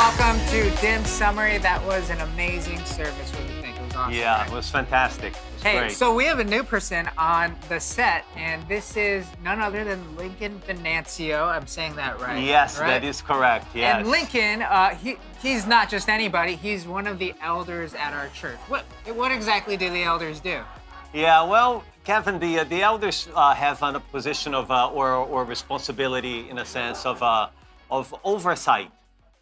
welcome to Dim Summary. That was an amazing service. What do you think? It was awesome. Yeah, right? it was fantastic. It was Hey, great. so we have a new person on the set, and this is none other than Lincoln Venancio. I'm saying that right? Yes, right? that is correct. Yes. And Lincoln, he's not just anybody. He's one of the elders at our church. What exactly do the elders do? Yeah, well, Kevin, the elders have a position of or responsibility in a sense of oversight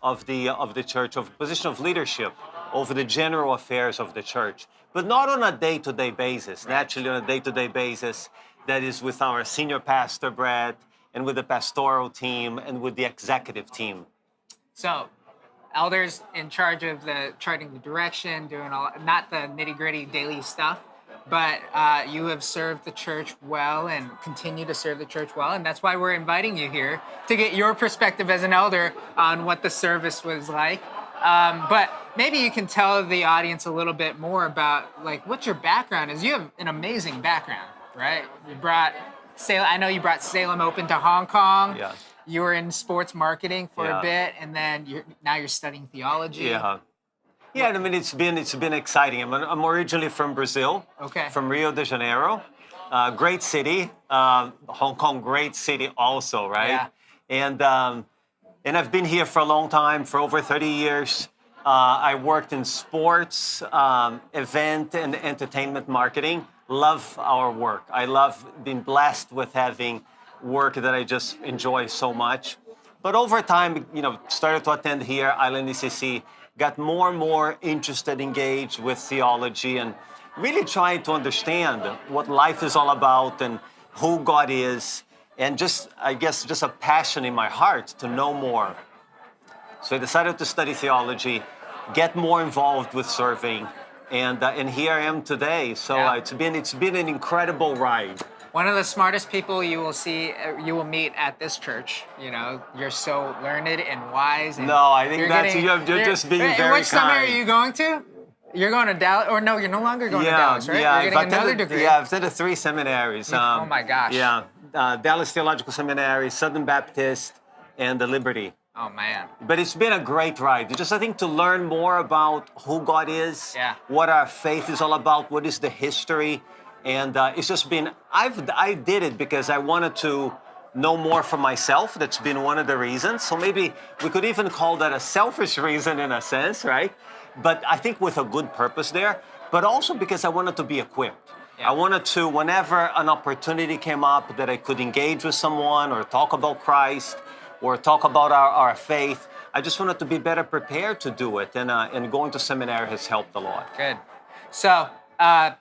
of the church, of position of leadership over the general affairs of the church, but not on a day-to-day basis. Right. Naturally, on a day-to-day basis, that is with our senior pastor Brett and with the pastoral team and with the executive team. So, elders in charge of charting the direction, doing all, not the nitty-gritty daily stuff, but you have served the church well and continue to serve the church well, and that's why we're inviting you here to get your perspective as an elder on what the service was like. But maybe you can tell the audience a little bit more about like what your background is. You have an amazing background, right? You brought Salem. I know you brought Salem Open to Hong Kong. Yeah. You were in sports marketing for Yeah. a bit, and then now you're studying theology. Yeah. Yeah, I mean, it's been exciting. I'm originally from Brazil, Okay. from Rio de Janeiro, great city. Hong Kong, great city also, right? Yeah. And I've been here for a long time, for over 30 years. I worked in sports, event and entertainment marketing. Love our work. I love being blessed with having work that I just enjoy so much. But over time, started to attend here, Island ECC, got more and more interested, engaged with theology and really trying to understand what life is all about and who God is. And just a passion in my heart to know more. So I decided to study theology, get more involved with serving, and here I am today. So Yeah. it's been an incredible ride. One of the smartest people you will meet at this church. You're so learned and wise. And No, I think you're you're just being and very which summit are kind. you going to? You're going to Dallas, or no? You're no longer going to Dallas, right? Yeah, You're getting another degree. Yeah, I've attended 3 seminaries. Oh my gosh. Yeah, Dallas Theological Seminary, Southern Baptist, and the Liberty. Oh man. But it's been a great ride. Just I think to learn more about who God is, Yeah. what our faith is all about, what is the history, and it's just been. I did it because I wanted to know more for myself. That's been one of the reasons. So maybe we could even call that a selfish reason in a sense, right? But I think with a good purpose there. But also because I wanted to be equipped. Yeah. I wanted to, whenever an opportunity came up that I could engage with someone or talk about Christ or talk about our faith, I just wanted to be better prepared to do it. And going to seminary has helped a lot. Good. So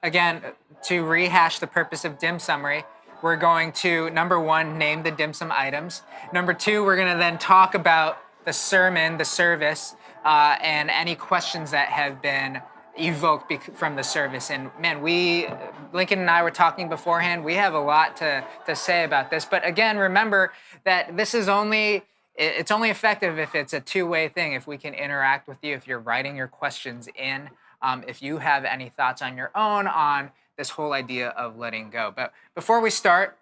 again, to rehash the purpose of Dim Summary, we're going to, number 1, name the dim sum items. Number 2, we're going to then talk about the sermon, the service, and any questions that have been evoked from the service. And man, Lincoln and I were talking beforehand, we have a lot to say about this. But again, remember that this is it's only effective if it's a two-way thing, if we can interact with you, if you're writing your questions in, if you have any thoughts on your own on this whole idea of letting go. But before we start,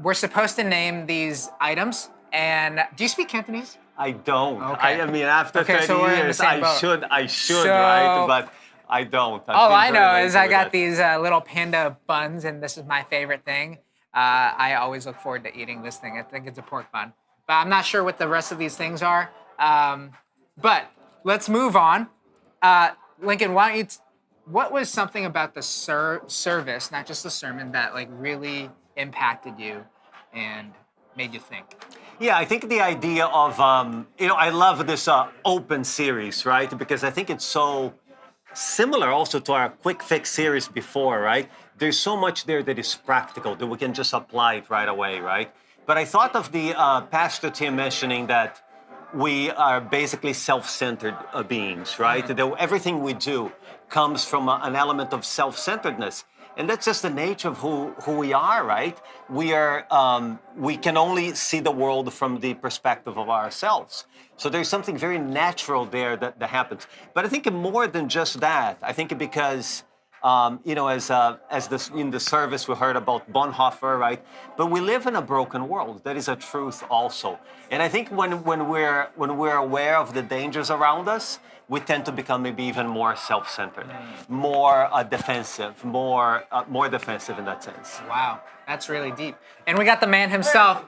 we're supposed to name these items. And do you speak Cantonese? I don't. Okay. I mean, after Okay, 30 so we're in the years, same boat. I should, So- right? But I don't. All I know is I got these little panda buns, and this is my favorite thing. I always look forward to eating this thing. I think it's a pork bun. But I'm not sure what the rest of these things are. But let's move on. Lincoln, why don't you... what was something about the service, not just the sermon, that like really impacted you and made you think? Yeah, I think the idea of, I love this open series, right? Because I think it's so similar also to our quick fix series before, right? There's so much there that is practical that we can just apply it right away, right? But I thought of the pastor team mentioning that we are basically self-centered beings, right? Mm-hmm. That everything we do comes from an element of self-centeredness. And that's just the nature of who we are, right? We can only see the world from the perspective of ourselves. So there's something very natural there that happens. But I think more than just that, I think because As this in the service we heard about Bonhoeffer, right? But we live in a broken world. That is a truth also. And I think when we're aware of the dangers around us, we tend to become maybe even more self-centered, more defensive, more defensive in that sense. Wow, that's really deep. And we got the man himself.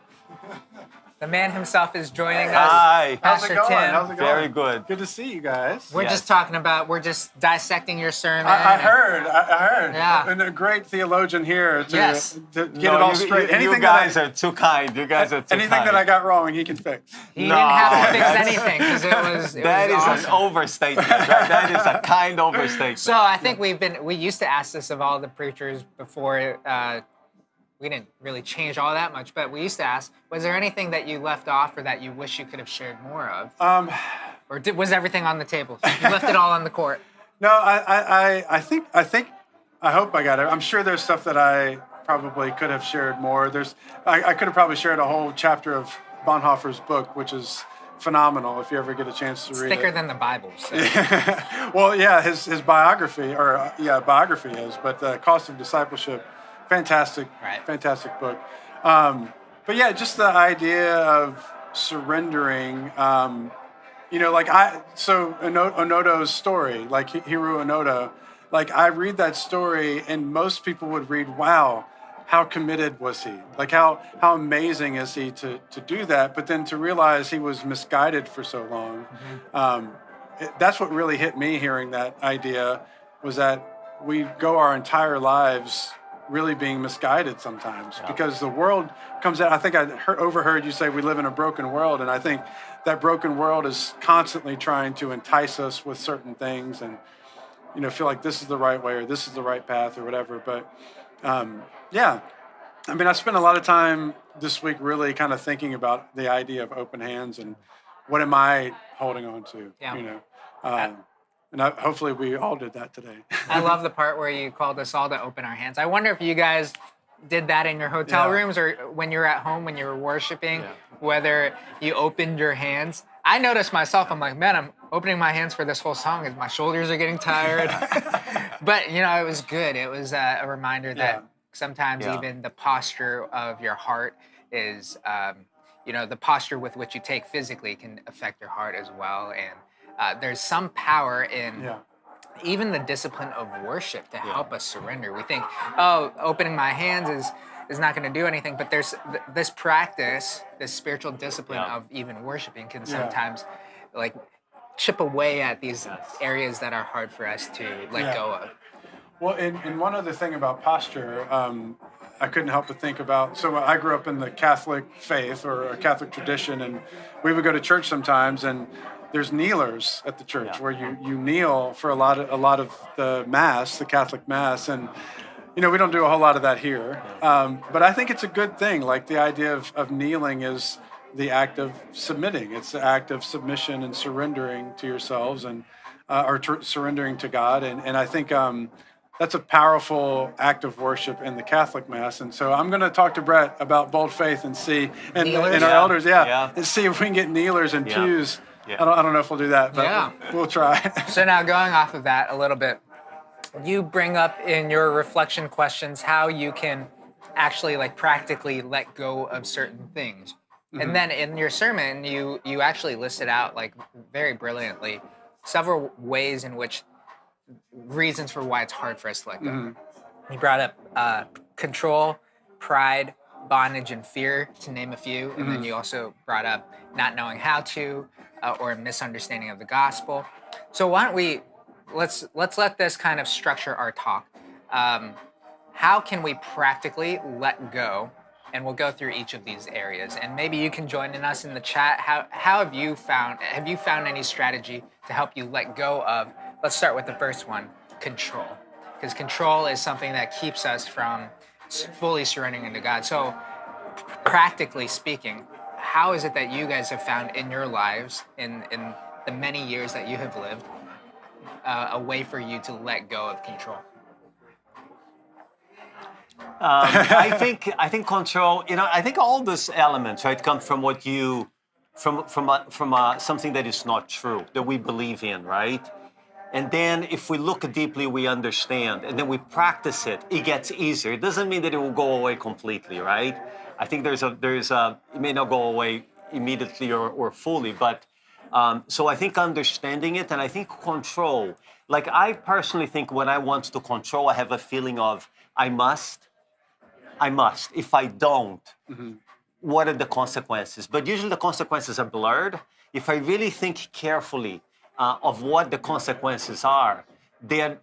The man himself is joining us. Hi. How's Pastor it going? Tim. How's it going? Very good. Good to see you guys. We're Yes. we're just dissecting your sermon. I heard. Yeah. And a great theologian here to, Yes. to get it all straight. You guys are too kind. You guys are too anything kind. that I got wrong, he can fix. He No, didn't have to fix that's- anything because it That was is awesome. an overstatement. That is a kind overstatement. So I think we used to ask this of all the preachers before. We didn't really change all that much, but we used to ask, was there anything that you left off or that you wish you could have shared more of? Or was everything on the table? You left it all on the court. No, I think I hope I got it. I'm sure there's stuff that I probably could have shared more. I could have probably shared a whole chapter of Bonhoeffer's book, which is phenomenal if you ever get a chance to read Thicker it. than the Bible. So. Well, yeah, his biography, biography is, but The Cost of Discipleship, fantastic, Right. fantastic book. But yeah, just the idea of surrendering. So Onoda's story, like Hiro Onoda, like I read that story, and most people would read, "Wow, how committed was he? Like how amazing is he to do that?" But then to realize he was misguided for so long. That's what really hit me hearing that idea, was that we go our entire lives really being misguided sometimes because the world comes out. I think I overheard you say we live in a broken world, and I think that broken world is constantly trying to entice us with certain things and feel like this is the right way or this is the right path or whatever. But I spent a lot of time this week really kind of thinking about the idea of open hands and what am I holding on to. And hopefully we all did that today. I love the part where you called us all to open our hands. I wonder if you guys did that in your hotel Yeah. rooms or when you were at home, when you were worshiping, Yeah. whether you opened your hands. I noticed myself, I'm like, man, I'm opening my hands for this whole song and my shoulders are getting tired. But, it was good. It was a reminder that Yeah. sometimes Yeah. even the posture of your heart is, the posture with which you take physically can affect your heart as well. And there's some power in even the discipline of worship to help us surrender. We think, opening my hands is not going to do anything, but there's this practice, this spiritual discipline of even worshiping can sometimes like chip away at these areas that are hard for us to let go of. Well, and one other thing about posture, I couldn't help but think about. So I grew up in the Catholic faith or a Catholic tradition, and we would go to church sometimes, and there's kneelers at the church where you kneel for a lot of the Mass, the Catholic Mass, and we don't do a whole lot of that here. But I think it's a good thing. Like the idea of kneeling is the act of submitting. It's the act of submission and surrendering to yourselves and surrendering to God. And I think that's a powerful act of worship in the Catholic Mass. And so I'm going to talk to Brett about Bold Faith and see, and Kneelers? our elders, Yeah. and see if we can get kneelers and pews. Yeah. I don't know if we'll do that, but we'll try. So now going off of that a little bit, you bring up in your reflection questions how you can actually practically let go of certain things. And then in your sermon, you actually listed out very brilliantly several ways in which reasons for why it's hard for us to let go. You brought up control, pride, bondage, and fear, to name a few. And then you also brought up not knowing how to, or a misunderstanding of the gospel. So why don't let's let this kind of structure our talk. How can we practically let go? And we'll go through each of these areas. And maybe you can join in us in the chat. How have you found any strategy to help you let go of, let's start with the first one, control. Because control is something that keeps us from fully surrendering into God. So practically speaking, how is it that you guys have found in your lives, in the many years that you have lived, a way for you to let go of control? I think control. I think all these elements, right, come from what from something that is not true that we believe in, right? And then if we look deeply, we understand, and then we practice it, it gets easier. It doesn't mean that it will go away completely, right? I think it may not go away immediately or fully, but so I think understanding it, and I think control. Like I personally think when I want to control, I have a feeling of I must. If I don't, what are the consequences? But usually the consequences are blurred. If I really think carefully of what the consequences are, they are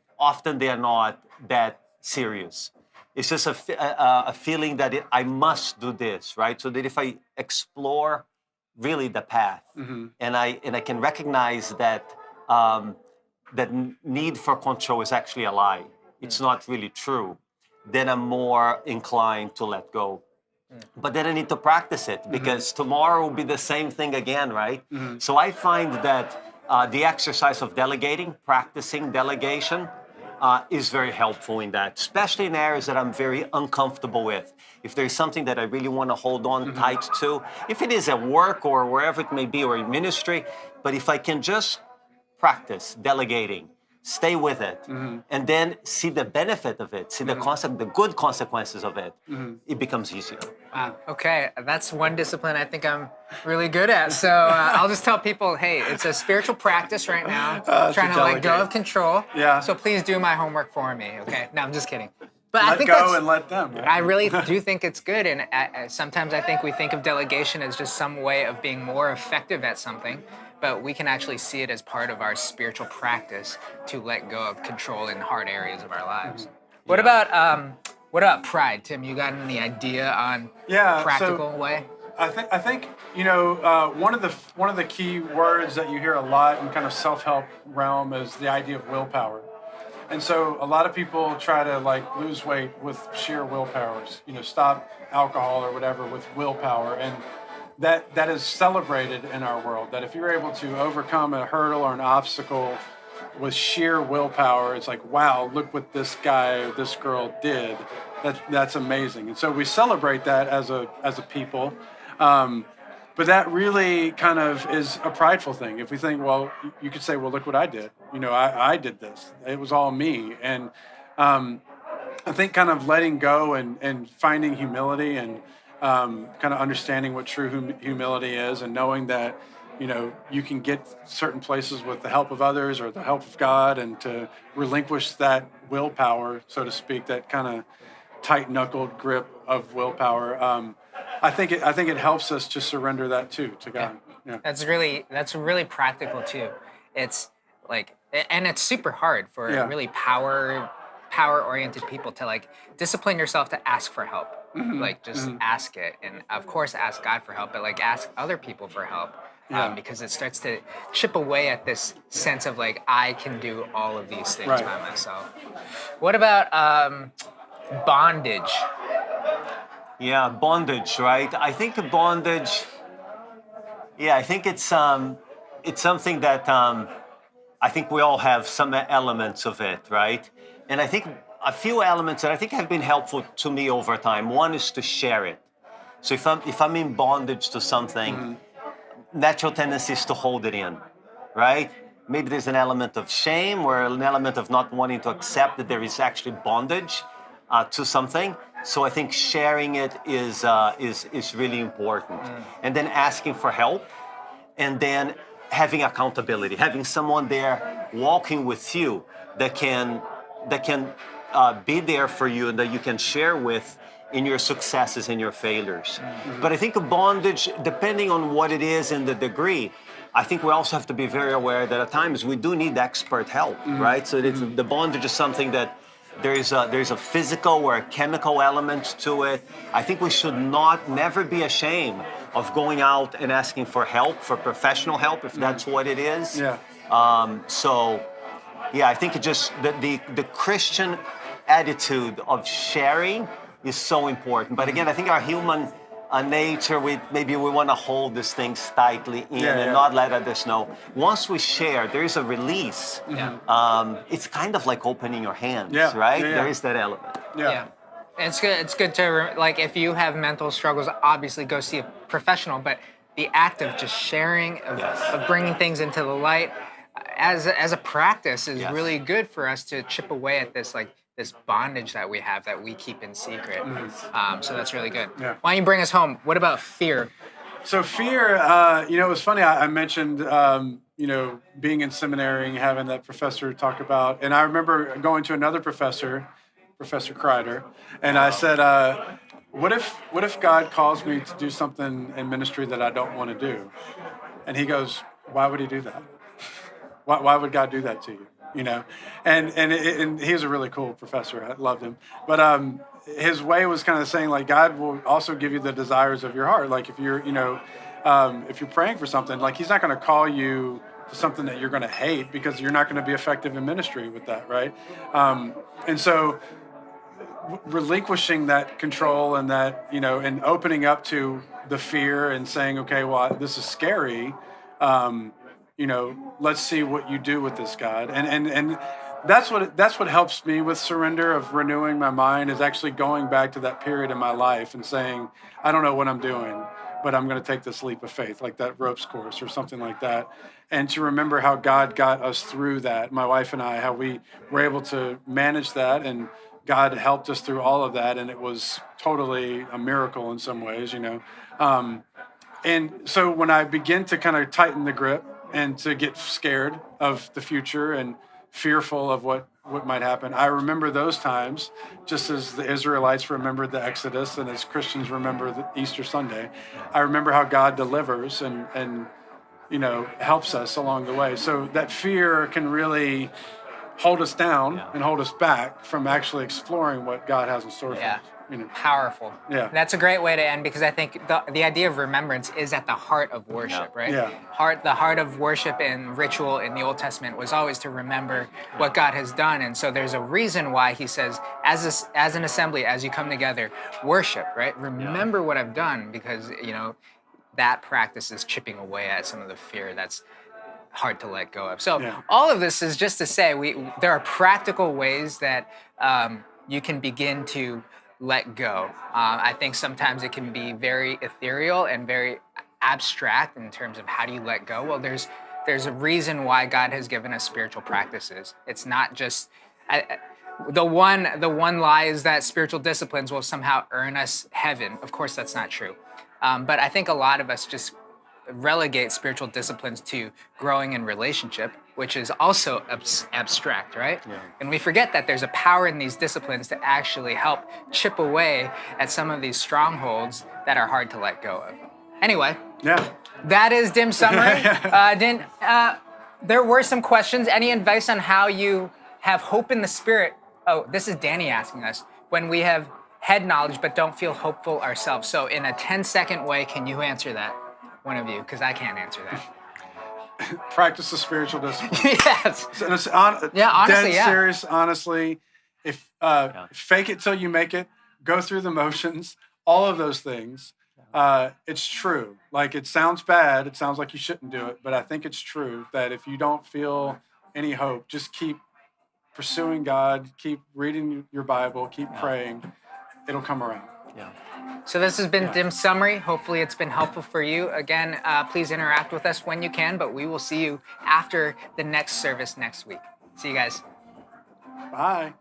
not that serious. It's just a feeling that I must do this, right? So that if I explore really the path, and I can recognize that that need for control is actually a lie. It's not really true. Then I'm more inclined to let go. But then I need to practice it because tomorrow will be the same thing again, right? So I find that the exercise of delegating, practicing delegation, is very helpful in that, especially in areas that I'm very uncomfortable with. If there's something that I really want to hold on tight to, if it is at work or wherever it may be, or in ministry, but if I can just practice delegating, stay with it, and then see the benefit of it, see the good consequences of it, it becomes easier. Wow. Okay, that's one discipline I think I'm really good at. So I'll just tell people, hey, it's a spiritual practice right now. Trying to let go delegate. of control. Yeah. So please do my homework for me. Okay. No, I'm just kidding. But I Let think go and let them. I really do think it's good, and sometimes I think we think of delegation as just some way of being more effective at something, but we can actually see it as part of our spiritual practice to let go of control in hard areas of our lives. What about pride, Tim? You got any idea on Yeah, practical so way? I think one of the key words that you hear a lot in kind of self-help realm is the idea of willpower. And so a lot of people try to like lose weight with sheer willpower, stop alcohol or whatever with willpower. And that is celebrated in our world, that if you're able to overcome a hurdle or an obstacle with sheer willpower, it's like, wow, look what this guy or this girl did. That's amazing. And so we celebrate that as a people. But that really kind of is a prideful thing. If we think, well, you could say, well, look what I did. I did this. It was all me. And I think kind of letting go and finding humility and kind of understanding what true humility is, and knowing that, you can get certain places with the help of others or the help of God, and to relinquish that willpower, so to speak, that kind of tight-knuckled grip of willpower. I think it helps us to surrender that too to God. Yeah. That's really practical too. It's like, and it's super hard for really power-oriented people to like discipline yourself to ask for help. Like just ask it, and of course ask God for help, but like ask other people for help. Because it starts to chip away at this sense of like, I can do all of these things by myself. What about bondage? Yeah, bondage, right? I think bondage. Yeah, I think it's something that I think we all have some elements of it, right? And I think a few elements that I think have been helpful to me over time. One is to share it. So if I'm in bondage to something, natural tendency is to hold it in, right? Maybe there's an element of shame or an element of not wanting to accept that there is actually bondage to something. So I think sharing it is really important. And then asking for help, and then having accountability, having someone there walking with you that can be there for you and that you can share with in your successes and your failures. But I think bondage, depending on what it is and the degree, I think we also have to be very aware that at times we do need expert help, right? So the bondage is something that there's a physical or a chemical element to it. I think we should never be ashamed of going out and asking for help, for professional help, if that's what it is. Yeah. I think it just the Christian attitude of sharing is so important. But again, I think our human nature, we want to hold these things tightly in and not let others know. Once we share, there is a release. It's kind of like opening your hands, right? There is that element. Yeah. It's good. It's good to like, if you have mental struggles, obviously go see a professional. But the act of just sharing, of bringing things into the light, as a practice is Yes. really good for us to chip away at this this bondage that we have that we keep in secret. So that's really good. Yeah. Why don't you bring us home? What about fear? So fear, it was funny. I mentioned, being in seminary and having that professor talk about, and I remember going to another professor, Professor Kreider, and I said, what if God calls me to do something in ministry that I don't want to do? And he goes, why would he do that? Why would God do that to you? And he was a really cool professor. I loved him. But his way was kind of saying, like, God will also give you the desires of your heart. Like if you're, if you're praying for something, like he's not going to call you to something that you're going to hate, because you're not going to be effective in ministry with that, right? And so relinquishing that control and that, and opening up to the fear and saying, okay, well, this is scary. Let's see what you do with this, God. And that's what helps me with surrender, of renewing my mind, is actually going back to that period in my life and saying, I don't know what I'm doing, but I'm going to take this leap of faith, like that ropes course or something like that. And to remember how God got us through that, my wife and I, how we were able to manage that, and God helped us through all of that. And it was totally a miracle in some ways, And so when I begin to kind of tighten the grip and to get scared of the future and fearful of what might happen, I remember those times, just as the Israelites remembered the Exodus and as Christians remember the Easter Sunday. I remember how God delivers and helps us along the way. So that fear can really hold us down and hold us back from actually exploring what God has in store for us. Powerful. Yeah. That's a great way to end, because I think the idea of remembrance is at the heart of worship, right? Yeah. The heart of worship and ritual in the Old Testament was always to remember what God has done. And so there's a reason why he says, as an assembly, as you come together, worship, right? Remember what I've done, because, that practice is chipping away at some of the fear that's hard to let go of. So all of this is just to say there are practical ways that you can begin to let go. I think sometimes it can be very ethereal and very abstract in terms of how do you let go. Well, there's a reason why God has given us spiritual practices. It's not just the one lie is that spiritual disciplines will somehow earn us heaven. Of course, that's not true. But I think a lot of us just relegate spiritual disciplines to growing in relationship, which is also abstract, right? Yeah. And we forget that there's a power in these disciplines to actually help chip away at some of these strongholds that are hard to let go of. Anyway, that is Dim Summary. There were some questions. Any advice on how you have hope in the Spirit? Oh, this is Danny asking us. When we have head knowledge but don't feel hopeful ourselves. So in a 10-second way, can you answer that? One of you, because I can't answer that. Practice the spiritual discipline. Yes. Honestly, yeah. Serious, honestly. If fake it till you make it, go through the motions, all of those things. It's true. Like, it sounds bad. It sounds like you shouldn't do it, but I think it's true that if you don't feel any hope, just keep pursuing God, keep reading your Bible, keep praying. It'll come around. Yeah. So this has been Dim Summary. Hopefully it's been helpful for you. Again, please interact with us when you can, but we will see you after the next service next week. See you guys. Bye.